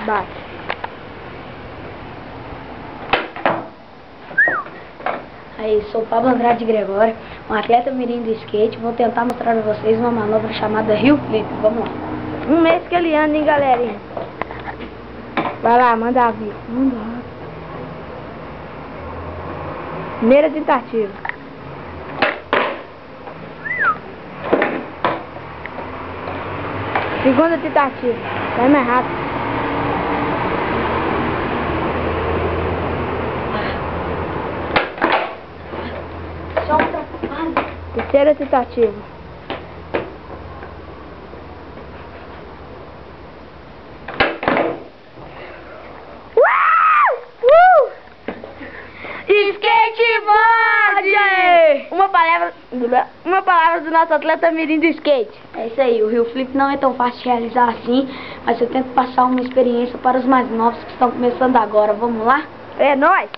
Bate. Aí, sou o Pablo Andrade Gregório, um atleta mirim do skate. Vou tentar mostrar pra vocês uma manobra chamada Heel Flip. Vamos lá. Um mês que ele anda, hein, galerinha? Vai lá, manda ver. Manda. Primeira tentativa. Segunda tentativa. Vai mais rápido. Terceira tentativa. Skateboard! Uma palavra do nosso atleta mirim do skate. É isso aí, o Heel Flip não é tão fácil de realizar assim, mas eu tento passar uma experiência para os mais novos que estão começando agora. Vamos lá? É nóis!